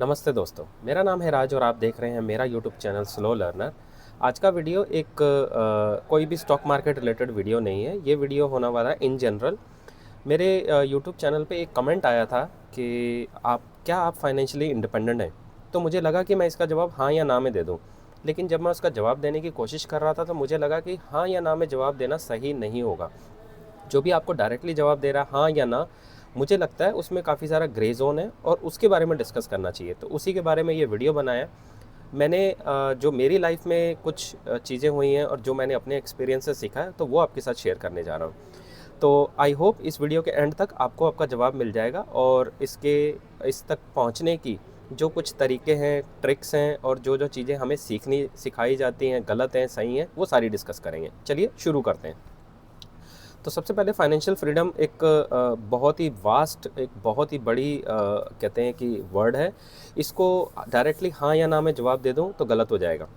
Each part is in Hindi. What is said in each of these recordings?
नमस्ते दोस्तों, मेरा नाम है राज और आप देख रहे हैं मेरा यूट्यूब चैनल स्लो लर्नर। आज का वीडियो एक कोई भी स्टॉक मार्केट रिलेटेड वीडियो नहीं है। ये वीडियो होने वाला है इन जनरल। मेरे यूट्यूब चैनल पे एक कमेंट आया था कि आप फाइनेंशियली इंडिपेंडेंट हैं। तो मुझे लगा कि मैं इसका जवाब हाँ या ना में दे दूँ। लेकिन जब मैं उसका जवाब देने की कोशिश कर रहा था तो मुझे लगा कि हाँ या ना में जवाब देना सही नहीं होगा। जो भी आपको डायरेक्टली जवाब दे रहा है हाँ या ना, मुझे लगता है उसमें काफ़ी सारा ग्रे जोन है और उसके बारे में डिस्कस करना चाहिए। तो उसी के बारे में ये वीडियो बनाया। मैंने जो मेरी लाइफ में कुछ चीज़ें हुई हैं और जो मैंने अपने एक्सपीरियंस से सीखा है तो वो आपके साथ शेयर करने जा रहा हूँ। तो आई होप इस वीडियो के एंड तक आपको आपका जवाब मिल जाएगा और इस तक पहुँचने की जो कुछ तरीके हैं, ट्रिक्स हैं और जो जो चीज़ें हमें सिखाई जाती हैं, गलत हैं, सही हैं, वो सारी डिस्कस करेंगे। चलिए शुरू करते हैं। तो सबसे पहले फाइनेंशियल फ्रीडम एक बहुत ही वास्ट, एक बहुत ही बड़ी कहते हैं कि वर्ड है। इसको डायरेक्टली हाँ या ना में जवाब दे दूँ तो गलत हो जाएगा।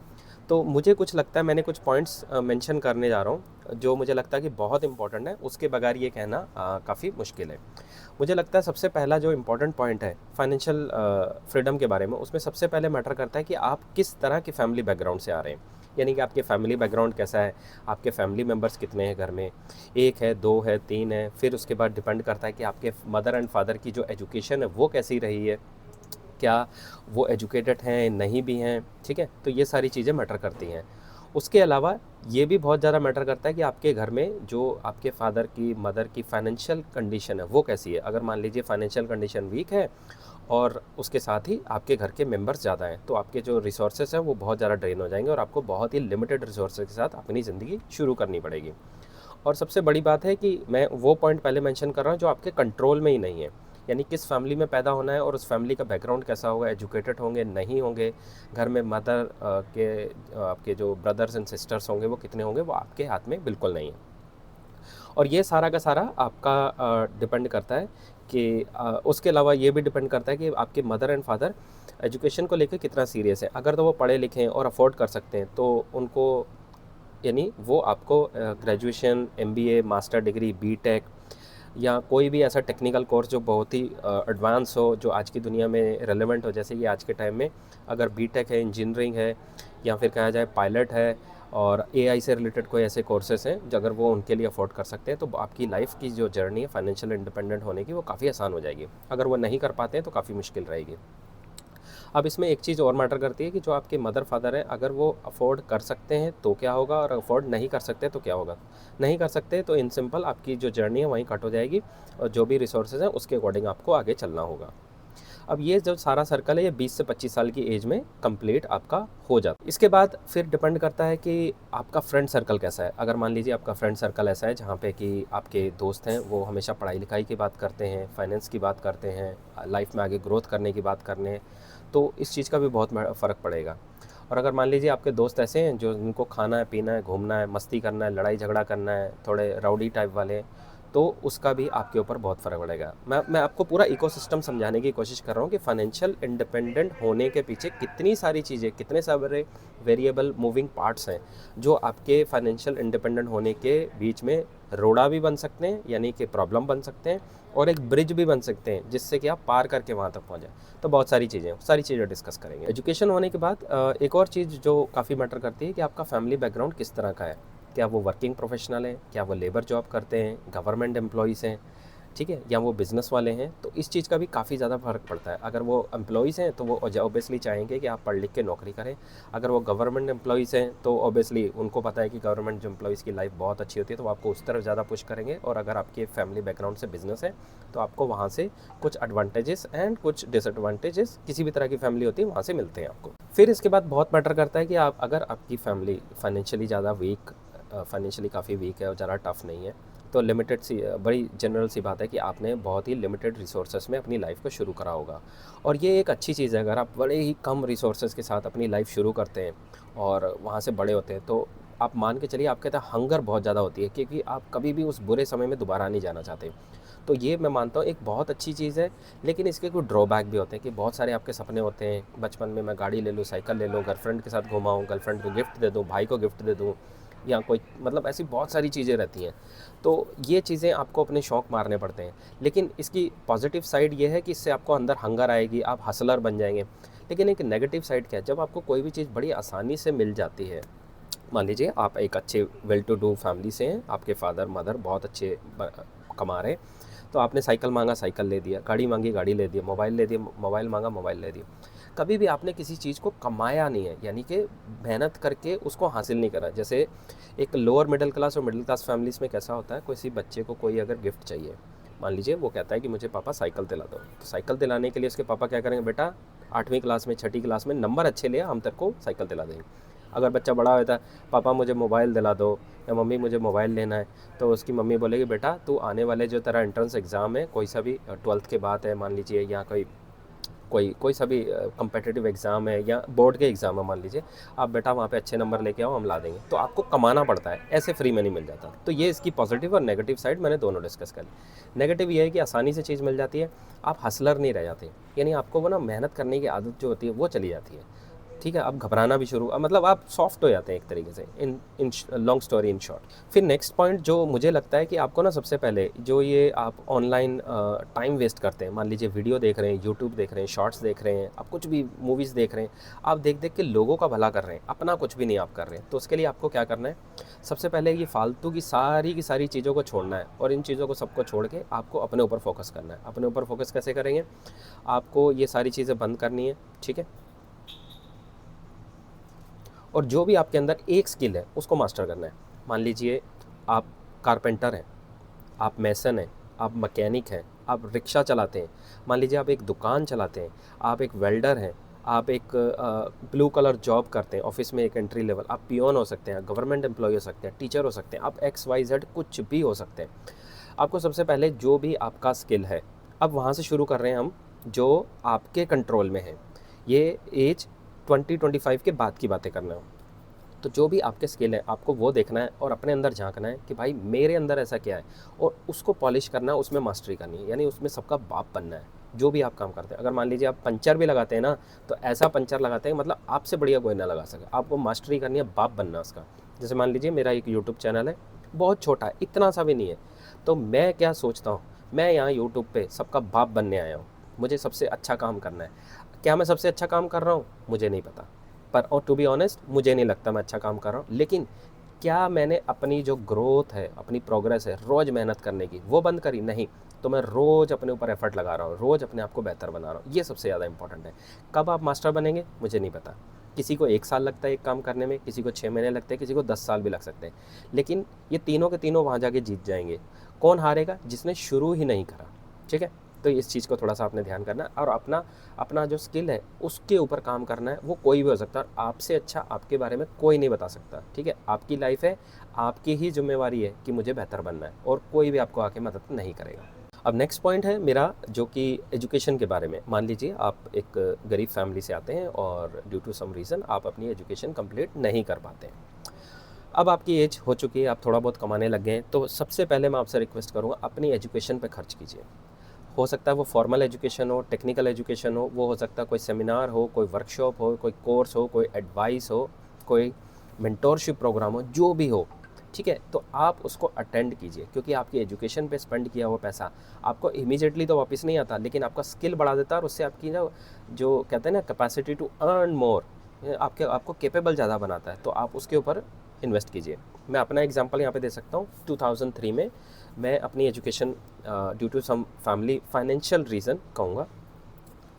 तो मुझे कुछ लगता है, मैंने कुछ पॉइंट्स मेंशन करने जा रहा हूँ जो मुझे लगता है कि बहुत इंपॉर्टेंट है। उसके बगैर ये कहना काफ़ी मुश्किल है। मुझे लगता है सबसे पहला जो इम्पोर्टेंट पॉइंट है फाइनेंशियल फ्रीडम के बारे में, उसमें सबसे पहले मैटर करता है कि आप किस तरह की फैमिली बैकग्राउंड से आ रहे हैं। यानी कि आपके फैमिली बैकग्राउंड कैसा है, आपके फैमिली मेम्बर्स कितने हैं घर में, 1 है, 2 है, 3 है। फिर उसके बाद डिपेंड करता है कि आपके मदर एंड फादर की जो एजुकेशन है वो कैसी रही है, क्या वो एजुकेटेड हैं, नहीं भी हैं, ठीक है। तो ये सारी चीज़ें मैटर करती हैं। उसके अलावा ये भी बहुत ज़्यादा मैटर करता है कि आपके घर में जो आपके फादर की, मदर की फाइनेंशियल कंडीशन है वो कैसी है। अगर मान लीजिए फाइनेंशियल कंडीशन वीक है और उसके साथ ही आपके घर के मेंबर्स ज़्यादा हैं, तो आपके जो रिसोर्सेज हैं वो बहुत ज़्यादा ड्रेन हो जाएंगे और आपको बहुत ही लिमिटेड रिसोर्सेज के साथ अपनी ज़िंदगी शुरू करनी पड़ेगी। और सबसे बड़ी बात है कि मैं वो पॉइंट पहले मेंशन कर रहा हूँ जो आपके कंट्रोल में ही नहीं है। यानी किस फैमिली में पैदा होना है और उस फैमिली का बैकग्राउंड कैसा होगा, एजुकेटेड होंगे, नहीं होंगे, घर में मदर आपके जो ब्रदर्स एंड सिस्टर्स होंगे वो कितने होंगे, वो आपके हाथ में बिल्कुल नहीं है। और ये सारा का सारा आपका डिपेंड करता है कि उसके अलावा ये भी डिपेंड करता है कि आपके मदर एंड फादर एजुकेशन को लेकर कितना सीरियस है। अगर तो वो पढ़े लिखे हैं और अफोर्ड कर सकते हैं तो उनको, यानी वो आपको graduation, MBA, master degree, BTech या कोई भी ऐसा टेक्निकल कोर्स जो बहुत ही एडवांस हो, जो आज की दुनिया में रेलेवेंट हो। जैसे कि आज के टाइम में अगर बीटेक है, इंजीनियरिंग है, या फिर कहा जाए पायलट है और एआई से रिलेटेड कोई ऐसे कोर्सेज हैं जो अगर वो उनके लिए अफोर्ड कर सकते हैं तो आपकी लाइफ की जो जर्नी है फाइनेंशियल इंडिपेंडेंट होने की वो काफ़ी आसान हो जाएगी। अगर वो नहीं कर पाते हैं तो काफ़ी मुश्किल रहेगी। अब इसमें एक चीज़ और मैटर करती है कि जो आपके मदर फादर हैं, अगर वो अफोर्ड कर सकते हैं तो क्या होगा और अफोर्ड नहीं कर सकते तो क्या होगा। नहीं कर सकते तो इन सिंपल आपकी जो जर्नी है वहीं कट हो जाएगी और जो भी रिसोर्सेज हैं उसके अकॉर्डिंग आपको आगे चलना होगा। अब ये जो सारा सर्कल है ये 20 से 25 साल की एज में कंप्लीट आपका हो जाता है। इसके बाद फिर डिपेंड करता है कि आपका फ्रेंड सर्कल कैसा है। अगर मान लीजिए आपका फ्रेंड सर्कल ऐसा है जहाँ पे कि आपके दोस्त हैं वो हमेशा पढ़ाई लिखाई की बात करते हैं, फाइनेंस की बात करते हैं, लाइफ में आगे ग्रोथ करने की बात करने हैं, तो इस चीज़ का भी बहुत फ़र्क पड़ेगा। और अगर मान लीजिए आपके दोस्त ऐसे हैं जो जिनको खाना है, पीना है, घूमना है, मस्ती करना है, लड़ाई झगड़ा करना है, थोड़े राउडी टाइप वाले हैं, तो उसका भी आपके ऊपर बहुत फ़र्क पड़ेगा। मैं आपको पूरा इकोसिस्टम समझाने की कोशिश कर रहा हूँ कि फाइनेंशियल इंडिपेंडेंट होने के पीछे कितनी सारी चीज़ें, कितने सारे वेरिएबल मूविंग पार्ट्स हैं जो आपके फाइनेंशियल इंडिपेंडेंट होने के बीच में रोड़ा भी बन सकते हैं, यानी कि प्रॉब्लम बन सकते हैं, और एक ब्रिज भी बन सकते हैं जिससे कि आप पार करके वहाँ तक पहुँच जाए। तो बहुत सारी चीज़ें डिस्कस करेंगे। एजुकेशन होने के बाद एक और चीज़ जो काफ़ी मैटर करती है कि आपका फैमिली बैकग्राउंड किस तरह का है। क्या वो वर्किंग प्रोफेशनल हैं, क्या वो लेबर जॉब करते हैं, गवर्नमेंट एम्प्लॉइज़ हैं, ठीक है, या वो बिज़नेस वाले हैं। तो इस चीज़ का भी काफ़ी ज़्यादा फ़र्क पड़ता है। अगर वो एम्प्लॉइज़ हैं तो वो ऑब्वियसली चाहेंगे कि आप पढ़ लिख के नौकरी करें। अगर वो गवर्नमेंट एम्प्लॉइज़ हैं तो ऑब्वियसली उनको पता है कि गवर्नमेंट जो एम्प्लॉइज़ की लाइफ बहुत अच्छी होती है तो वो आपको उस तरफ ज़्यादा पुश करेंगे। और अगर आपके फैमिली बैकग्राउंड से बिज़नेस है तो आपको वहाँ से कुछ एडवांटेजेस एंड कुछ डिसएडवांटेजेस, किसी भी तरह की फैमिली होती है वहाँ से मिलते हैं आपको। फिर इसके बाद बहुत मैटर करता है कि आप, अगर आपकी फैमिली फाइनेंशियली ज़्यादा वीक, फाइनेंशियली काफ़ी वीक है और ज़्यादा टफ नहीं है, तो लिमिटेड सी, बड़ी जनरल सी बात है कि आपने बहुत ही लिमिटेड रिसोर्सेज में अपनी लाइफ को शुरू करा होगा। और ये एक अच्छी चीज़ है। अगर आप बड़े ही कम रिसोर्सेज के साथ अपनी लाइफ शुरू करते हैं और वहाँ से बड़े होते हैं तो आप मान के चलिए आपके अंदर हंगर बहुत ज़्यादा होती है, क्योंकि आप कभी भी उस बुरे समय में दोबारा नहीं जाना चाहते। तो ये मैं मानता हूँ एक बहुत अच्छी चीज़ है। लेकिन इसके कुछ ड्रॉबैक भी होते हैं कि बहुत सारे आपके सपने होते हैं बचपन में, मैं गाड़ी ले लूँ, साइकिल ले लूँ, गर्लफ्रेंड के साथ घुमाऊँ, गर्लफ्रेंड को गिफ्ट दे दूँ, भाई को गिफ्ट दे दूँ, या कोई मतलब ऐसी बहुत सारी चीज़ें रहती हैं। तो ये चीज़ें आपको अपने शौक़ मारने पड़ते हैं। लेकिन इसकी पॉजिटिव साइड ये है कि इससे आपको अंदर हंगर आएगी, आप हसलर बन जाएंगे। लेकिन एक नेगेटिव साइड क्या है, जब आपको कोई भी चीज़ बड़ी आसानी से मिल जाती है, मान लीजिए आप एक अच्छे वेल टू डू फैमिली से हैं, आपके फादर मदर बहुत अच्छे कमा रहे हैं, तो आपने साइकिल मांगा साइकिल ले दिया, गाड़ी मांगी गाड़ी ले दिया, मोबाइल ले दिया मोबाइल मांगा मोबाइल ले दिया। कभी भी आपने किसी चीज़ को कमाया नहीं है, यानी कि मेहनत करके उसको हासिल नहीं करा। जैसे एक लोअर मिडिल क्लास और मिडिल क्लास फैमिलीज़ में कैसा होता है, किसी बच्चे को कोई अगर गिफ्ट चाहिए, मान लीजिए वो कहता है कि मुझे पापा साइकिल दिला दो, तो साइकिल दिलाने के लिए उसके पापा क्या करेंगे, बेटा 8वीं क्लास में 6ठी क्लास में नंबर अच्छे ले, हम तेरे को साइकिल दिला देंगे। अगर बच्चा बड़ा होता है, पापा मुझे मोबाइल दिला दो या मम्मी मुझे मोबाइल लेना है, तो उसकी मम्मी बोलेगी बेटा तू आने वाले जो तेरा एंट्रेंस एग्ज़ाम है, कोई सा भी 12th के बाद है मान लीजिए, या कोई सा भी कम्पिटिटिव एग्ज़ाम है या बोर्ड के एग्ज़ाम है मान लीजिए, आप बेटा वहाँ पे अच्छे नंबर लेके आओ, हम ला देंगे। तो आपको कमाना पड़ता है, ऐसे फ्री में नहीं मिल जाता। तो ये इसकी पॉजिटिव और नेगेटिव साइड मैंने दोनों डिस्कस कर ली। नेगेटिव ये है कि आसानी से चीज़ मिल जाती है, आप हसलर नहीं रह जाते, यानी आपको वो ना मेहनत करने की आदत जो होती है वो चली जाती है। ठीक है, आप घबराना भी शुरू, मतलब आप सॉफ्ट हो जाते हैं एक तरीके से, in long story in short. फिर नेक्स्ट पॉइंट जो मुझे लगता है कि आपको ना सबसे पहले जो ये आप ऑनलाइन टाइम वेस्ट करते हैं, मान लीजिए वीडियो देख रहे हैं, यूट्यूब देख रहे हैं, शॉर्ट्स देख रहे हैं, आप कुछ भी मूवीज़ देख रहे हैं, आप देख देख के लोगों का भला कर रहे हैं, अपना कुछ भी नहीं आप कर रहे हैं। तो उसके लिए आपको क्या करना है, सबसे पहले ये फालतू की सारी चीज़ों को छोड़ना है, और इन चीज़ों को सबको छोड़ के आपको अपने ऊपर फोकस करना है। अपने ऊपर फोकस कैसे करेंगे, आपको ये सारी चीज़ें बंद करनी है, ठीक है, और जो भी आपके अंदर एक स्किल है उसको मास्टर करना है। मान लीजिए आप कारपेंटर हैं, आप मैसन हैं, आप मैकेनिक हैं, आप रिक्शा चलाते हैं, मान लीजिए आप एक दुकान चलाते हैं, आप एक वेल्डर हैं, आप एक ब्लू कलर जॉब करते हैं ऑफिस में, एक एंट्री लेवल, आप पियोन हो सकते हैं, गवर्नमेंट एम्प्लॉय हो सकते हैं, टीचर हो सकते हैं, आप XYZ कुछ भी हो सकते हैं। आपको सबसे पहले जो भी आपका स्किल है, अब वहाँ से शुरू कर रहे हैं हम, जो आपके कंट्रोल में है। ये एज 20-25 के बाद की बातें करना है। तो जो भी आपके स्किल है आपको वो देखना है और अपने अंदर झांकना है कि भाई मेरे अंदर ऐसा क्या है, और उसको पॉलिश करना है, उसमें मास्टरी करनी है, यानी उसमें सबका बाप बनना है। जो भी आप काम करते हैं, अगर मान लीजिए आप पंचर भी लगाते हैं ना, तो ऐसा पंचर लगाते हैं मतलब आपसे बढ़िया कोई ना लगा सके, आपको मास्टरी करनी है, बाप बनना उसका। जैसे मान लीजिए मेरा एक यूट्यूब चैनल है, बहुत छोटा है, इतना सा भी नहीं है, तो मैं क्या सोचता हूँ, मैं यहाँ यूट्यूब पे सबका बाप बनने आया हूँ, मुझे सबसे अच्छा काम करना है। क्या मैं सबसे अच्छा काम कर रहा हूँ, मुझे नहीं पता, पर और टू बी ऑनेस्ट मुझे नहीं लगता मैं अच्छा काम कर रहा हूँ। लेकिन क्या मैंने अपनी जो ग्रोथ है, अपनी प्रोग्रेस है, रोज़ मेहनत करने की, वो बंद करी? नहीं। तो मैं रोज़ अपने ऊपर एफर्ट लगा रहा हूँ, रोज़ अपने आप को बेहतर बना रहा हूँ, ये सबसे ज़्यादा इंपॉर्टेंट है। कब आप मास्टर बनेंगे मुझे नहीं पता, किसी को 1 साल लगता है एक काम करने में, किसी को 6 महीने लगते हैं, किसी को 10 साल भी लग सकते हैं, लेकिन ये तीनों के तीनों वहाँ जाके जीत जाएंगे। कौन हारेगा? जिसने शुरू ही नहीं करा। ठीक है, तो इस चीज़ को थोड़ा सा आपने ध्यान करना है, और अपना जो स्किल है उसके ऊपर काम करना है। वो कोई भी हो सकता है, आपसे अच्छा आपके बारे में कोई नहीं बता सकता। ठीक है, आपकी लाइफ है, आपकी ही जिम्मेवारी है कि मुझे बेहतर बनना है, और कोई भी आपको आके मदद नहीं करेगा। अब नेक्स्ट पॉइंट है मेरा, जो कि एजुकेशन के बारे में। मान लीजिए आप एक गरीब फैमिली से आते हैं और ड्यू टू सम रीज़न आप अपनी एजुकेशन कंप्लीट नहीं कर पाते हैं। अब आपकी एज हो चुकी है, आप थोड़ा बहुत कमाने लग गए हैं, तो सबसे पहले मैं आपसे रिक्वेस्ट करूँगा, अपनी एजुकेशन पे खर्च कीजिए। हो सकता है वो फॉर्मल एजुकेशन हो, टेक्निकल एजुकेशन हो, वो हो सकता है कोई सेमिनार हो, कोई वर्कशॉप हो, कोई कोर्स हो, कोई एडवाइस हो, कोई मेंटोरशिप प्रोग्राम हो, जो भी हो। ठीक है, तो आप उसको अटेंड कीजिए, क्योंकि आपकी एजुकेशन पे स्पेंड किया हुआ पैसा आपको इमीडिएटली तो वापस नहीं आता, लेकिन आपका स्किल बढ़ा देता है, और उससे आपकी जो कहते हैं ना कैपेसिटी टू अर्न मोर, आपको कैपेबल ज़्यादा बनाता है। तो आप उसके ऊपर इन्वेस्ट कीजिए। मैं अपना एग्जांपल यहाँ पे दे सकता हूँ। 2003 में मैं अपनी education due to some family financial reason कहूँगा,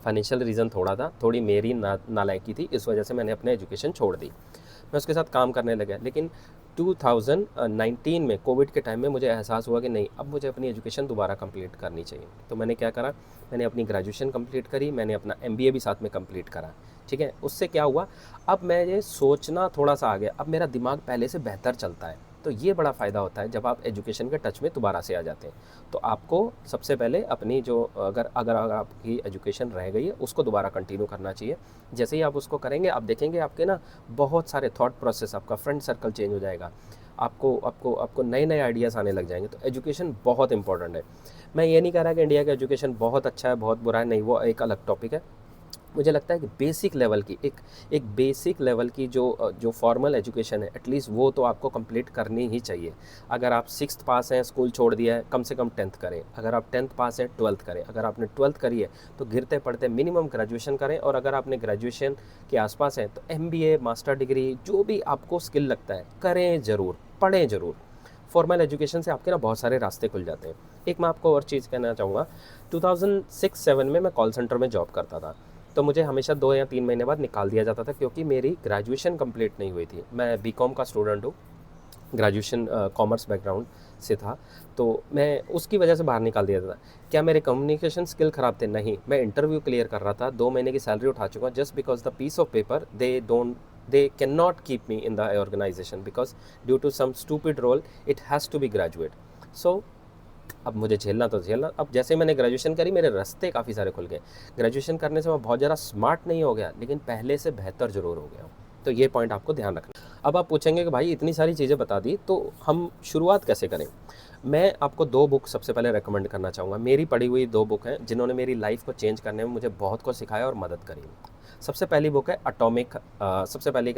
फाइनेंशियल रीज़न थोड़ी मेरी नालायकी थी, इस वजह से मैंने अपने एजुकेशन छोड़ दी, मैं उसके साथ काम करने लगा। लेकिन 2019 में कोविड के टाइम में मुझे एहसास हुआ कि नहीं, अब मुझे अपनी एजुकेशन दोबारा कंप्लीट करनी चाहिए। तो मैंने क्या करा, मैंने अपनी ग्रेजुएशन कंप्लीट करी, मैंने अपना MBA भी साथ में कंप्लीट करा। ठीक है, उससे क्या हुआ, अब मैं ये सोचना थोड़ा सा आ गया, अब मेरा दिमाग पहले से बेहतर चलता है। तो ये बड़ा फ़ायदा होता है जब आप एजुकेशन के टच में दोबारा से आ जाते हैं। तो आपको सबसे पहले अपनी जो अगर आपकी एजुकेशन रह गई है उसको दोबारा कंटिन्यू करना चाहिए। जैसे ही आप उसको करेंगे, आप देखेंगे आपके ना बहुत सारे थॉट प्रोसेस, आपका फ्रेंड सर्कल चेंज हो जाएगा, आपको नए आइडियाज़ आने लग जाएंगे। तो एजुकेशन बहुत इंपॉर्टेंट है। मैं ये नहीं कह रहा कि इंडिया का एजुकेशन बहुत अच्छा है, बहुत बुरा है, नहीं, वो एक अलग टॉपिक है। मुझे लगता है कि बेसिक लेवल की एक बेसिक लेवल की जो फॉर्मल एजुकेशन है एटलीस्ट वो तो आपको कंप्लीट करनी ही चाहिए। अगर आप 6th पास हैं, स्कूल छोड़ दिया है, कम से कम 10th करें। अगर आप 10th पास हैं, 12th करें। अगर आपने 12th करी है तो गिरते पड़ते मिनिमम ग्रेजुएशन करें। और अगर आपने ग्रेजुएशन के आसपास हैं तो MBA, मास्टर डिग्री, जो भी आपको स्किल लगता है करें ज़रूर, पढ़ें ज़रूर। फॉर्मल एजुकेशन से आपके ना बहुत सारे रास्ते खुल जाते हैं। एक मैं आपको और चीज़ कहना चाहूँगा, 2006-7 में मैं कॉल सेंटर में जॉब करता था। तो मुझे हमेशा 2 या 3 महीने बाद निकाल दिया जाता था क्योंकि मेरी ग्रेजुएशन कंप्लीट नहीं हुई थी। मैं बीकॉम का स्टूडेंट हूँ, ग्रेजुएशन कॉमर्स बैकग्राउंड से था, तो मैं उसकी वजह से बाहर निकाल दिया था। क्या मेरे कम्युनिकेशन स्किल ख़राब थे? नहीं, मैं इंटरव्यू क्लियर कर रहा था, 2 महीने की सैलरी उठा चुका, just because the piece of paper they cannot keep me in the organization because due to some stupid role it has to be graduate. So अब मुझे झेलना तो झेलना। अब जैसे मैंने ग्रेजुएशन करी मेरे रास्ते काफ़ी सारे खुल गए। ग्रेजुएशन करने से मैं बहुत ज़्यादा स्मार्ट नहीं हो गया लेकिन पहले से बेहतर ज़रूर हो गया हूँ। तो ये पॉइंट आपको ध्यान रखना। अब आप पूछेंगे कि भाई इतनी सारी चीज़ें बता दी तो हम शुरुआत कैसे करें? मैं आपको 2 बुक सबसे पहले रेकमेंड करना चाहूँगा। मेरी पढ़ी हुई 2 बुक हैं जिन्होंने मेरी लाइफ को चेंज करने में मुझे बहुत कुछ सिखाया और मदद करी। सबसे पहली बुक है एटॉमिक। सबसे पहले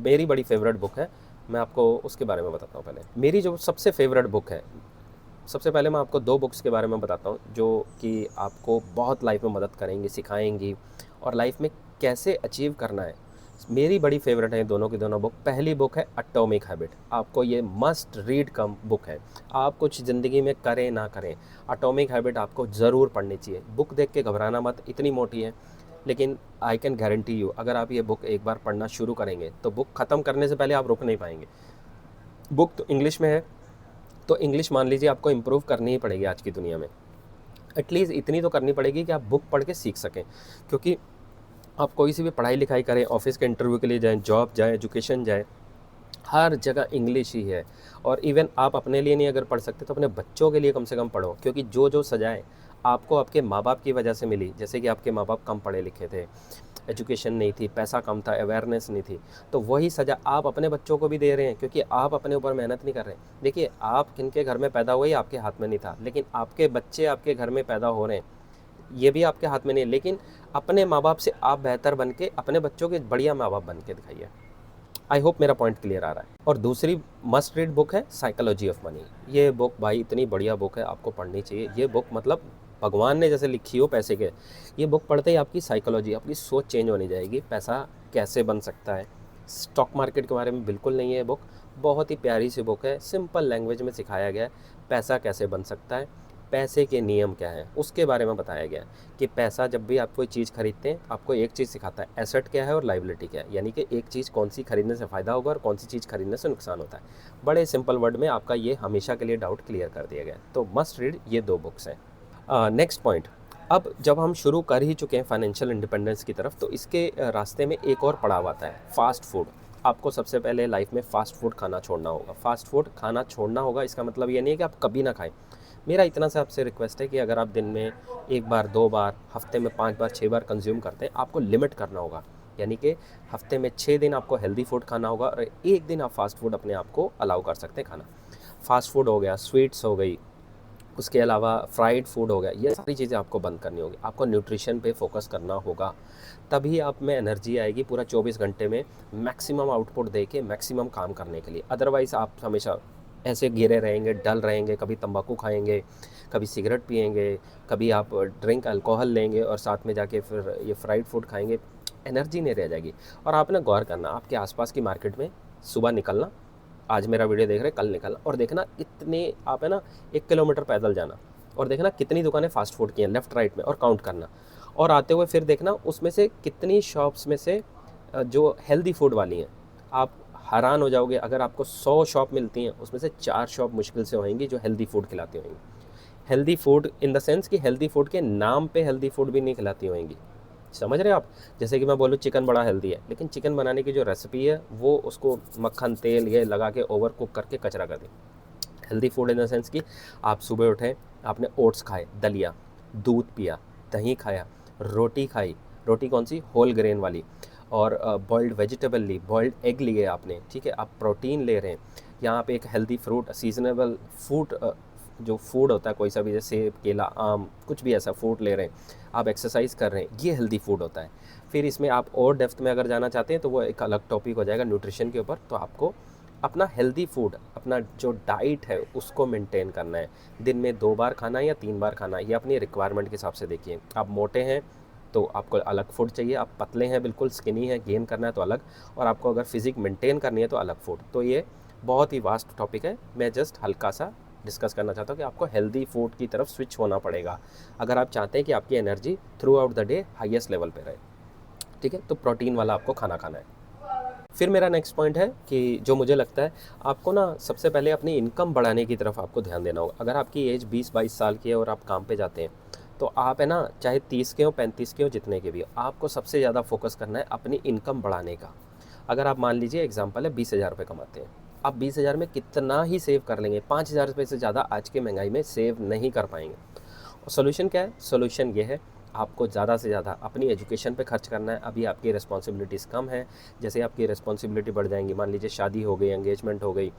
मेरी बड़ी फेवरेट बुक है, मैं आपको उसके बारे में बताता हूँ। पहले मेरी जो सबसे फेवरेट बुक है, सबसे पहले मैं आपको 2 बुक्स के बारे में बताता हूँ जो कि आपको बहुत लाइफ में मदद करेंगी, सिखाएंगी और लाइफ में कैसे अचीव करना है। मेरी बड़ी फेवरेट है दोनों की दोनों बुक। पहली बुक है एटॉमिक हैबिट। आपको ये मस्ट रीड कम बुक है। आप कुछ ज़िंदगी में करें ना करें, एटॉमिक हैबिट आपको ज़रूर पढ़नी चाहिए। बुक देख के घबराना मत, इतनी मोटी है, लेकिन आई कैन गारंटी यू अगर आप ये बुक एक बार पढ़ना शुरू करेंगे तो बुक ख़त्म करने से पहले आप रुक नहीं पाएंगे। बुक तो इंग्लिश में है, तो इंग्लिश मान लीजिए आपको इम्प्रूव करनी ही पड़ेगी आज की दुनिया में। एटलीस्ट इतनी तो करनी पड़ेगी कि आप बुक पढ़ के सीख सकें, क्योंकि आप कोई सी भी पढ़ाई लिखाई करें, ऑफिस के इंटरव्यू के लिए जाएं, जॉब जाएं, एजुकेशन जाएं, हर जगह इंग्लिश ही है। और इवन आप अपने लिए नहीं अगर पढ़ सकते तो अपने बच्चों के लिए कम से कम पढ़ो, क्योंकि जो सजाएं आपको आपके माँ बाप की वजह से मिली। जैसे कि आपके माँ बाप कम पढ़े लिखे थे, एजुकेशन नहीं थी, पैसा कम था, अवेयरनेस नहीं थी, तो वही सज़ा आप अपने बच्चों को भी दे रहे हैं क्योंकि आप अपने ऊपर मेहनत नहीं कर रहे हैं। देखिए, आप किनके घर में पैदा हुए आपके हाथ में नहीं था, लेकिन आपके बच्चे आपके घर में पैदा हो रहे हैं, ये भी आपके हाथ में नहीं है। लेकिन अपने माँ बाप से आप बेहतर बन के अपने बच्चों के बढ़िया माँ बाप बन के दिखाइए। आई होप मेरा पॉइंट क्लियर आ रहा है। और दूसरी मस्ट रीड बुक है साइकोलॉजी ऑफ मनी। ये बुक भाई इतनी बढ़िया बुक है, आपको पढ़नी चाहिए। ये बुक मतलब भगवान ने जैसे लिखी हो पैसे के। ये बुक पढ़ते ही आपकी साइकोलॉजी, आपकी सोच चेंज होनी जाएगी। पैसा कैसे बन सकता है, स्टॉक मार्केट के बारे में बिल्कुल नहीं है ये बुक। बहुत ही प्यारी सी बुक है, सिंपल लैंग्वेज में सिखाया गया है पैसा कैसे बन सकता है, पैसे के नियम क्या हैं उसके बारे में बताया गया है कि पैसा जब भी आप कोई चीज़ खरीदते हैं आपको एक चीज़ सिखाता है, एसेट क्या है और लाइबिलिटी क्या है। यानी कि एक चीज़ कौन सी खरीदने से फ़ायदा होगा और कौन सी चीज़ खरीदने से नुकसान होता है। बड़े सिंपल वर्ड में आपका ये हमेशा के लिए डाउट क्लियर कर दिया गया है। तो मस्ट रीड ये 2 बुक्स हैं। नेक्स्ट पॉइंट, अब जब हम शुरू कर ही चुके हैं फाइनेंशियल इंडिपेंडेंस की तरफ, तो इसके रास्ते में एक और पड़ाव आता है, फास्ट फूड। आपको सबसे पहले लाइफ में फ़ास्ट फूड खाना छोड़ना होगा। फ़ास्ट फूड खाना छोड़ना होगा इसका मतलब ये नहीं है कि आप कभी ना खाएं। मेरा इतना सा आपसे रिक्वेस्ट है कि अगर आप दिन में 1 बार, 2 बार, हफ्ते में 5 बार, 6 बार कंज्यूम करते हैं, आपको लिमिट करना होगा। यानी कि हफ्ते में 6 दिन आपको हेल्दी फूड खाना होगा और 1 दिन आप फास्ट फूड अपने आप को अलाउ कर सकते हैं खाना। फास्ट फूड हो गया, स्वीट्स हो गई, उसके अलावा फ्राइड फूड हो गया, ये सारी चीज़ें आपको बंद करनी होगी। आपको न्यूट्रिशन पे फोकस करना होगा, तभी आप में एनर्जी आएगी पूरा 24 घंटे में मैक्सिमम आउटपुट दे के मैक्सिमम काम करने के लिए। अदरवाइज़ आप हमेशा ऐसे गिरे रहेंगे, डल रहेंगे, कभी तंबाकू खाएंगे, कभी सिगरेट पिएंगे, कभी आप ड्रिंक अल्कोहल लेंगे और साथ में जाके फिर ये फ्राइड फूड खाएंगे, एनर्जी नहीं रह जाएगी। और आपने गौर करना, आपके आसपास की मार्केट में सुबह निकलना, आज मेरा वीडियो देख रहे कल निकलना, और देखना कितने आप है ना 1 किलोमीटर पैदल जाना और देखना कितनी दुकानें फ़ास्ट फूड की हैं लेफ़्ट राइट में, और काउंट करना। और आते हुए फिर देखना उसमें से कितनी शॉप्स में से जो हेल्दी फूड वाली हैं। आप हैरान हो जाओगे, अगर आपको 100 शॉप मिलती हैं उसमें से 4 शॉप मुश्किल से होंगी जो हेल्दी फूड खिलाती होंगी। Healthy food in the sense कि हेल्दी फूड के नाम पे हेल्दी फूड भी नहीं खिलाती होंगी। समझ रहे हैं आप? जैसे कि मैं बोलूँ चिकन बड़ा हेल्दी है, लेकिन चिकन बनाने की जो रेसिपी है वो उसको मक्खन तेल ये लगा के ओवर कुक करके कचरा कर दी। Healthy food in the sense कि आप सुबह उठे, आपने ओट्स खाए, दलिया, दूध पिया, दही खाया, रोटी खाई, रोटी कौन सी, होल ग्रेन वाली, और बॉइल्ड वेजिटेबल ली, बॉइल्ड एग लिए आपने, ठीक है, आप प्रोटीन ले रहे हैं। यहाँ पे एक हेल्दी फ्रूट, सीजनेबल फ्रूट जो फूड होता है कोई सा भी, जैसे सेब, केला, आम, कुछ भी ऐसा फूड ले रहे हैं, आप एक्सरसाइज कर रहे हैं, ये हेल्दी फूड होता है। फिर इसमें आप और डेप्थ में अगर जाना चाहते हैं तो वो एक अलग टॉपिक हो जाएगा न्यूट्रिशन के ऊपर। तो आपको अपना हेल्दी फूड, अपना जो डाइट है उसको मेंटेन करना है। दिन में 2 बार खाना है या 3 बार खाना है, ये अपनी रिक्वायरमेंट के हिसाब से देखिए। आप मोटे हैं तो आपको अलग फूड चाहिए, आप पतले हैं, बिल्कुल स्किनी है, गेन करना है तो अलग, और आपको अगर फिजिक मेंटेन करनी है तो अलग फूड। तो ये बहुत ही वास्ट टॉपिक है, मैं जस्ट हल्का सा डिस्कस करना चाहता हूँ कि आपको हेल्दी फूड की तरफ स्विच होना पड़ेगा अगर आप चाहते हैं कि आपकी energy through out the day highest level पे रहे। ठीक है, तो प्रोटीन वाला आपको खाना खाना है। फिर मेरा नेक्स्ट पॉइंट है कि जो मुझे लगता है आपको ना सबसे पहले अपनी इनकम बढ़ाने की तरफ आपको ध्यान देना होगा। अगर आपकी एज 20-22 साल की है और आप काम पे जाते हैं तो आप है ना, चाहे 30 के हो, 35 के हो, जितने के भी हो, आपको सबसे ज़्यादा फोकस करना है अपनी इनकम बढ़ाने का। अगर आप मान लीजिए एग्जांपल है 20,000 रुपये कमाते हैं, आप 20,000 में कितना ही सेव कर लेंगे, 5,000 रुपये से ज़्यादा आज की महंगाई में सेव नहीं कर पाएंगे। और सोल्यूशन क्या है? सोल्यूशन ये है, आपको ज़्यादा से ज़्यादा अपनी एजुकेशन पे खर्च करना है। अभी आपकी रिस्पॉन्सिबिलिटीज़ कम है, जैसे आपकी रिस्पॉन्सिबिलिटी बढ़ जाएंगी, मान लीजिए शादी हो गई, एंगेजमेंट हो गई,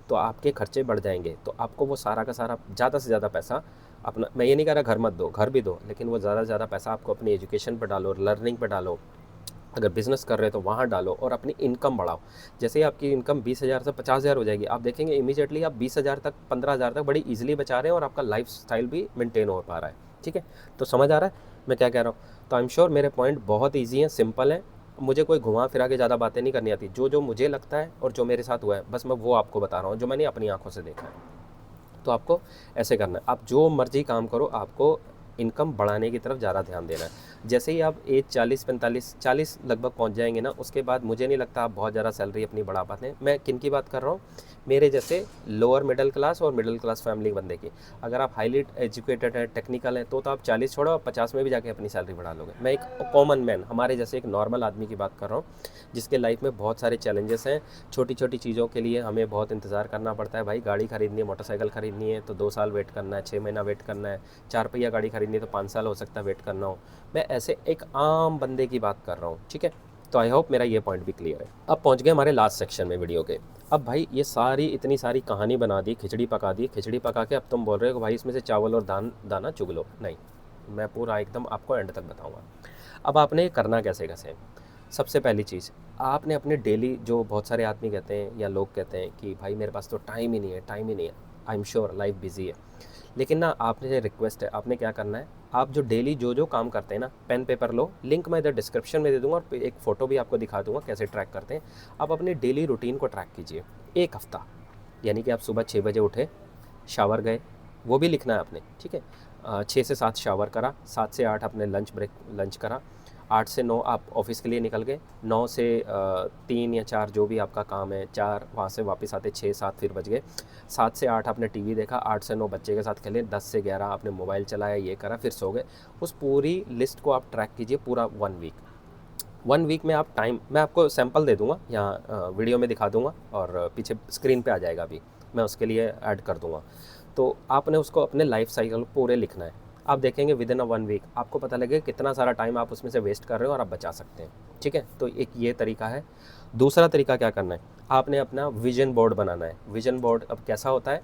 तो आपके खर्चे बढ़ जाएंगे। तो आपको वो सारा का सारा ज़्यादा से ज़्यादा पैसा अपना, मैं ये नहीं कह रहा घर मत दो, घर भी दो, लेकिन वो ज़्यादा से ज़्यादा पैसा आपको अपनी एजुकेशन पर डालो, लर्निंग पर डालो। अगर बिज़नेस कर रहे हो तो वहाँ डालो और अपनी इनकम बढ़ाओ। जैसे ही आपकी इनकम 20,000 से 50,000 हो जाएगी, आप देखेंगे इमीडिएटली आप 20,000 तक, 15,000 तक बड़ी ईजिली बचा रहे हैं और आपका लाइफ स्टाइल भी मेंटेन हो पा रहा है। ठीक है, तो समझ आ रहा है मैं क्या कह रहा हूँ? तो आई एम श्योर मेरे पॉइंट बहुत ईजी हैं, सिंपल हैं। मुझे कोई घुमा फिरा के ज़्यादा बातें नहीं करनी आती। जो जो मुझे लगता है और जो मेरे साथ हुआ है, बस मैं वो आपको बता रहा हूँ, जो मैंने अपनी आंखों से देखा है। तो आपको ऐसे करना है, आप जो मर्जी काम करो, आपको इनकम बढ़ाने की तरफ ज़्यादा ध्यान देना है। जैसे ही आप एज 40-45-40 लगभग पहुंच जाएंगे ना, उसके बाद मुझे नहीं लगता आप बहुत ज़्यादा सैलरी अपनी बढ़ा पाते हैं। मैं किन की बात कर रहा हूँ? मेरे जैसे लोअर मिडिल क्लास और मिडिल क्लास फैमिली बंदे की। अगर आप हाईली एजुकेटेड हैं, टेक्निकल हैं, तो आप 40 छोड़ो, आप 50 में भी जाके अपनी सैलरी बढ़ा लोगे। मैं एक कॉमन मैन, हमारे जैसे एक नॉर्मल आदमी की बात कर रहा हूँ, जिसके लाइफ में बहुत सारे चैलेंजेस हैं। छोटी छोटी चीज़ों के लिए हमें बहुत इंतज़ार करना पड़ता है। भाई गाड़ी खरीदनी है, मोटरसाइकिल खरीदनी है तो 2 साल वेट करना है, 6 महीना वेट करना है। 4 पहिया गाड़ी खरीदनी है तो 5 साल हो सकता है वेट करना हो। मैं ऐसे एक आम बंदे की बात कर रहा हूँ। ठीक है, तो आई होप मेरा ये पॉइंट भी क्लियर है। अब पहुँच गए हमारे लास्ट सेक्शन में वीडियो के। अब भाई ये सारी इतनी सारी कहानी बना दी, खिचड़ी पका दी, खिचड़ी पका के अब तुम बोल रहे हो कि भाई इसमें से चावल और दाना चुग लो। नहीं, मैं पूरा एकदम आपको एंड तक बताऊँगा। अब आपने करना कैसे कैसे? सबसे पहली चीज़, आपने अपने डेली, जो बहुत सारे आदमी कहते हैं या लोग कहते हैं कि भाई मेरे पास तो टाइम ही नहीं है, टाइम ही नहीं है। I am sure life busy है, लेकिन ना आपने रिक्वेस्ट है, आपने क्या करना है, आप जो डेली जो जो काम करते हैं ना, पेन पेपर लो, लिंक मैं इधर डिस्क्रिप्शन में दे दूंगा और एक फ़ोटो भी आपको दिखा दूंगा कैसे ट्रैक करते हैं। आप अपनी डेली रूटीन को ट्रैक कीजिए 1 हफ्ता। यानी कि आप सुबह 6 बजे उठे, शावर गए, वो भी लिखना है आपने। ठीक है, 6 से 7 शावर करा, 7 से 8 आपने लंच करा, 8 से 9 आप ऑफिस के लिए निकल गए, 9 से 3 या 4 जो भी आपका काम है, 4 वहाँ से वापस आते 6-7 फिर बज गए, 7 से 8 आपने टीवी देखा, 8 से 9 बच्चे के साथ खेले, 10 से 11 आपने मोबाइल चलाया, ये करा, फिर सो गए। उस पूरी लिस्ट को आप ट्रैक कीजिए पूरा 1 वीक में। आप टाइम मैं आपको सैंपल दे दूंगा, यहाँ वीडियो में दिखा दूंगा और पीछे स्क्रीन पे आ जाएगा, अभी मैं उसके लिए ऐड कर दूंगा। तो आपने उसको अपने लाइफ साइकिल पूरे लिखना है। आप देखेंगे विद इन 1 वीक आपको पता लगेगा कितना सारा टाइम आप उसमें से वेस्ट कर रहे हो और आप बचा सकते हैं। ठीक है, तो एक ये तरीका है। दूसरा तरीका क्या करना है, आपने अपना विजन बोर्ड बनाना है। विजन बोर्ड अब कैसा होता है,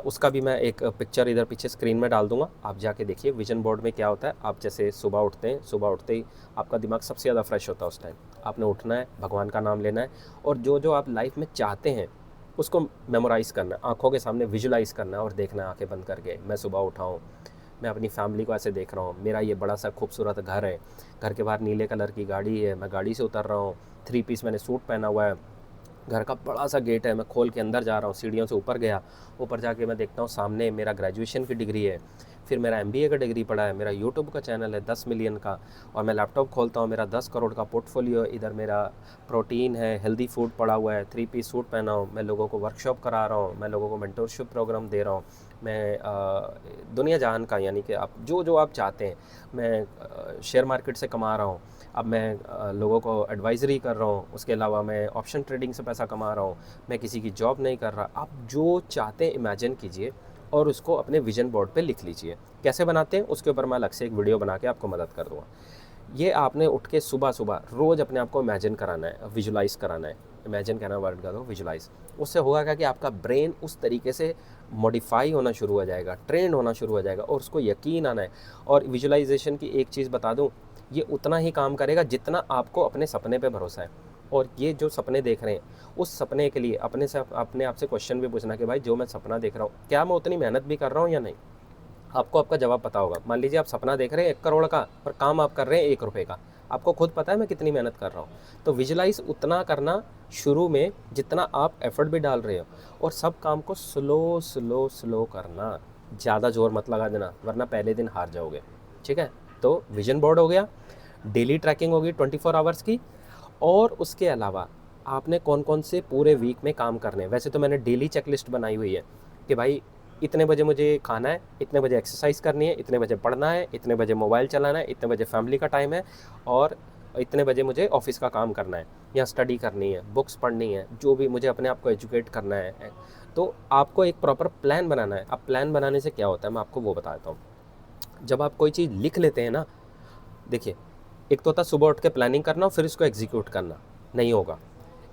उसका भी मैं एक पिक्चर इधर पीछे स्क्रीन में डाल दूंगा, आप जाके देखिए विजन बोर्ड में क्या होता है। आप जैसे सुबह उठते हैं, सुबह उठते ही आपका दिमाग सबसे ज़्यादा फ्रेश होता है, उस टाइम आपने उठना है, भगवान का नाम लेना है और जो जो आप लाइफ में चाहते हैं उसको मेमोराइज़ करना है, आंखों के सामने विजुलाइज़ करना है और देखना है आंखें बंद करके। मैं सुबह उठा हूँ, मैं अपनी फैमिली को ऐसे देख रहा हूँ, मेरा ये बड़ा सा खूबसूरत घर है, घर के बाहर नीले कलर की गाड़ी है, मैं गाड़ी से उतर रहा हूँ, 3 पीस मैंने सूट पहना हुआ है, घर का बड़ा सा गेट है, मैं खोल के अंदर जा रहा हूँ, सीढ़ियों से ऊपर गया, ऊपर जाके मैं देखता हूँ सामने मेरा ग्रेजुएशन की डिग्री है, फिर मेरा MBA का डिग्री पड़ा है, मेरा यूट्यूब का चैनल है 10 मिलियन का, और मैं लैपटॉप खोलता हूँ, मेरा 10 करोड़ का पोर्टफोलियो, इधर मेरा प्रोटीन है, हेल्दी फूड पड़ा हुआ है, 3 पीस सूट पहना हूँ, मैं लोगों को वर्कशॉप करा रहा हूँ, मैं लोगों को मेंटरशिप प्रोग्राम दे रहा हूँ, मैं दुनिया जहान का, यानी कि आप जो जो आप चाहते हैं, मैं शेयर मार्केट से कमा रहा हूँ, अब मैं लोगों को एडवाइज़री कर रहा हूँ, उसके अलावा मैं ऑप्शन ट्रेडिंग से पैसा कमा रहा हूँ, मैं किसी की जॉब नहीं कर रहा। आप जो चाहते हैं इमेजिन कीजिए और उसको अपने विजन बोर्ड पे लिख लीजिए। कैसे बनाते हैं उसके ऊपर मैं अलग से एक वीडियो बना के आपको मदद कर दूँगा। ये आपने उठ के सुबह सुबह रोज़ अपने आप को इमेजिन कराना है, विजुलाइज़ कराना है। इमेजिन कहना वर्ड का दो, विजुलाइज़। उससे होगा क्या कि आपका ब्रेन उस तरीके से मॉडिफाई होना शुरू हो जाएगा, ट्रेंड होना शुरू हो जाएगा और उसको यकीन आना है। और विजुअलाइजेशन की एक चीज़ बता दूं, ये उतना ही काम करेगा जितना आपको अपने सपने पे भरोसा है। और ये जो सपने देख रहे हैं, उस सपने के लिए अपने आप से क्वेश्चन भी पूछना कि भाई जो मैं सपना देख रहा हूँ, क्या मैं उतनी मेहनत भी कर रहा हूँ या नहीं। आपको आपका जवाब पता होगा। मान लीजिए आप सपना देख रहे हैं 1 करोड़ का और काम आप कर रहे हैं 1 रुपये का, आपको खुद पता है मैं कितनी मेहनत कर रहा हूँ। तो विजुलाइज उतना करना शुरू में जितना आप एफर्ट भी डाल रहे हो, और सब काम को स्लो स्लो स्लो करना, ज़्यादा जोर मत लगा देना वरना पहले दिन हार जाओगे। ठीक है, तो विजन बोर्ड हो गया, डेली ट्रैकिंग होगी 24 आवर्स की, और उसके अलावा आपने कौन कौन से पूरे वीक में काम करने हैं। वैसे तो मैंने डेली चेकलिस्ट बनाई हुई है कि भाई इतने बजे मुझे खाना है, इतने बजे एक्सरसाइज करनी है, इतने बजे पढ़ना है, इतने बजे मोबाइल चलाना है, इतने बजे फैमिली का टाइम है, और इतने बजे मुझे ऑफिस का काम करना है या स्टडी करनी है, बुक्स पढ़नी है, जो भी मुझे अपने आप को एजुकेट करना है। तो आपको एक प्रॉपर प्लान बनाना है। अब प्लान बनाने से क्या होता है मैं आपको वो बता देता हूँ। जब आप कोई चीज़ लिख लेते हैं ना, देखिए, एक तो होता सुबह उठ के प्लानिंग करना और फिर इसको एग्जीक्यूट करना, नहीं होगा।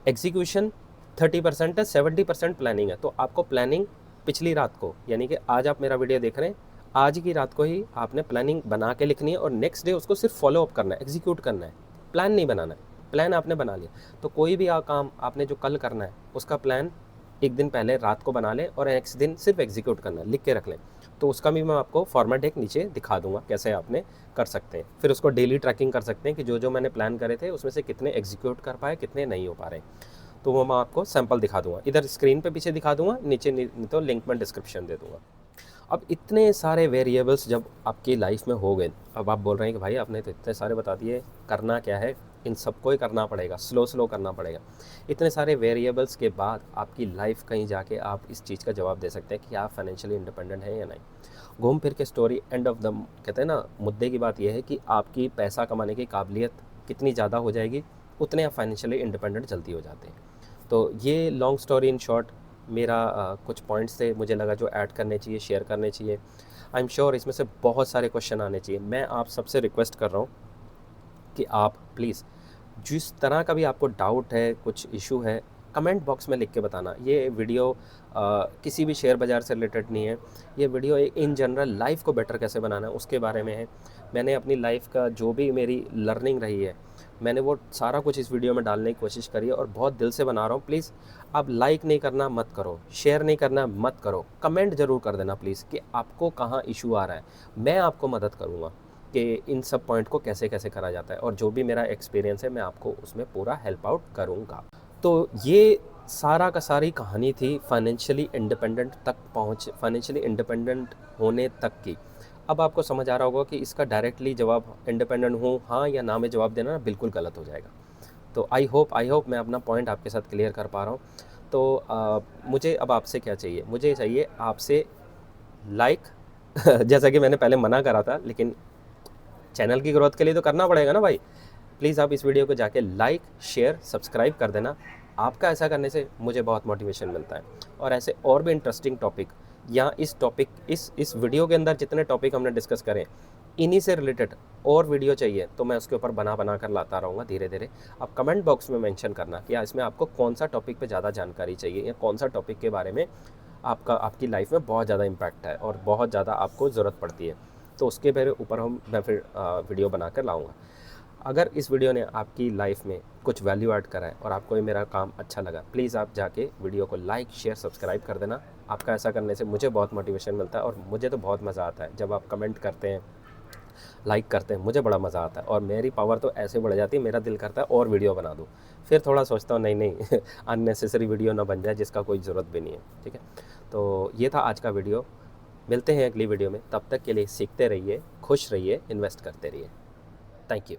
एग्जीक्यूशन 30% है, 70% प्लानिंग है। तो आपको प्लानिंग पिछली रात को, यानी कि आज आप मेरा वीडियो देख रहे हैं, आज की रात को ही आपने प्लानिंग बना के लिखनी है और नेक्स्ट डे उसको सिर्फ फॉलो अप करना है, एग्जीक्यूट करना है, प्लान नहीं बनाना है। प्लान आपने बना लिया तो कोई भी काम आपने जो कल करना है उसका प्लान एक दिन पहले रात को बना लें और नेक्स्ट दिन सिर्फ एग्जीक्यूट करना है, लिख के रख लें। तो उसका भी मैं आपको फॉर्मेट एक नीचे दिखा दूंगा कैसे आपने कर सकते हैं। फिर उसको डेली ट्रैकिंग कर सकते हैं कि जो जो मैंने प्लान करे थे उसमें से कितने एग्जीक्यूट कर पाए, कितने नहीं हो पा रहे। तो वो मैं आपको सैंपल दिखा दूंगा, इधर स्क्रीन पे पीछे दिखा दूंगा, नीचे नहीं तो लिंक में डिस्क्रिप्शन दे दूंगा। अब इतने सारे वेरिएबल्स जब आपकी लाइफ में हो गए, अब आप बोल रहे हैं कि भाई आपने तो इतने सारे बता दिए, करना क्या है, इन सबको ही करना पड़ेगा, स्लो स्लो करना पड़ेगा। इतने सारे वेरिएबल्स के बाद आपकी लाइफ कहीं जाके आप इस चीज़ का जवाब दे सकते हैं कि आप फाइनेंशियली इंडिपेंडेंट हैं या नहीं। घूम फिर के स्टोरी एंड ऑफ द, कहते हैं ना, मुद्दे की बात यह है कि आपकी पैसा कमाने की काबिलियत कितनी ज़्यादा हो जाएगी, उतने आप फाइनेंशियली इंडिपेंडेंट जल्दी हो जाते हैं। तो ये लॉन्ग स्टोरी इन शॉर्ट मेरा कुछ पॉइंट्स थे, मुझे लगा जो ऐड करने चाहिए, शेयर करने चाहिए। आई एम श्योर इसमें से बहुत सारे क्वेश्चन आने चाहिए। मैं आप सबसे रिक्वेस्ट कर रहा हूँ कि आप प्लीज़ जिस तरह का भी आपको डाउट है, कुछ इशू है, कमेंट बॉक्स में लिख के बताना। ये वीडियो किसी भी शेयर बाज़ार से रिलेटेड नहीं है, ये वीडियो इन जनरल लाइफ को बेटर कैसे बनाना है उसके बारे में है। मैंने अपनी लाइफ का जो भी मेरी लर्निंग रही है, मैंने वो सारा कुछ इस वीडियो में डालने की कोशिश करी है और बहुत दिल से बना रहा हूँ। प्लीज़ आप लाइक नहीं करना मत करो, शेयर नहीं करना मत करो, कमेंट ज़रूर कर देना प्लीज़ कि आपको कहाँ इशू आ रहा है। मैं आपको मदद करूँगा कि इन सब पॉइंट को कैसे कैसे करा जाता है, और जो भी मेरा एक्सपीरियंस है मैं आपको उसमें पूरा हेल्प आउट करूँगा। तो ये सारा का सारी कहानी थी फाइनेंशियली इंडिपेंडेंट तक पहुँच, फाइनेंशियली इंडिपेंडेंट होने तक की। अब आपको समझ आ रहा होगा कि इसका डायरेक्टली जवाब इंडिपेंडेंट हूँ हाँ या ना में जवाब देना ना बिल्कुल गलत हो जाएगा। तो आई होप मैं अपना पॉइंट आपके साथ क्लियर कर पा रहा हूँ। तो मुझे अब आपसे क्या चाहिए, मुझे चाहिए आपसे लाइक जैसा कि मैंने पहले मना करा था, लेकिन चैनल की ग्रोथ के लिए तो करना पड़ेगा ना भाई। प्लीज़ आप इस वीडियो को जाके लाइक शेयर सब्सक्राइब कर देना। आपका ऐसा करने से मुझे बहुत मोटिवेशन मिलता है। और ऐसे और भी इंटरेस्टिंग टॉपिक या इस टॉपिक इस वीडियो के अंदर जितने टॉपिक हमने डिस्कस करें, इन्हीं से रिलेटेड और वीडियो चाहिए तो मैं उसके ऊपर बना कर लाता रहूँगा धीरे धीरे। आप कमेंट बॉक्स में मेंशन करना कि इसमें आपको कौन सा टॉपिक पे ज़्यादा जानकारी चाहिए या कौन सा टॉपिक के बारे में आपकी लाइफ में बहुत ज़्यादा इम्पैक्ट है और बहुत ज़्यादा आपको ज़रूरत पड़ती है। तो उसके मेरे ऊपर मैं फिर वीडियो बना कर लाऊँगा। अगर इस वीडियो ने आपकी लाइफ में कुछ वैल्यू ऐड करा है और आपको ये मेरा काम अच्छा लगा, प्लीज़ आप जाके वीडियो को लाइक शेयर सब्सक्राइब कर देना। आपका ऐसा करने से मुझे बहुत मोटिवेशन मिलता है और मुझे तो बहुत मज़ा आता है जब आप कमेंट करते हैं, लाइक करते हैं, मुझे बड़ा मज़ा आता है और मेरी पावर तो ऐसे बढ़ जाती है, मेरा दिल करता है और वीडियो बना दूँ। फिर थोड़ा सोचता हूँ नहीं अननेसेसरी वीडियो ना बन जाए जिसका कोई ज़रूरत भी नहीं है। ठीक है, तो ये था आज का वीडियो। मिलते हैं अगली वीडियो में, तब तक के लिए सीखते रहिए, खुश रहिए, इन्वेस्ट करते रहिए। Thank you.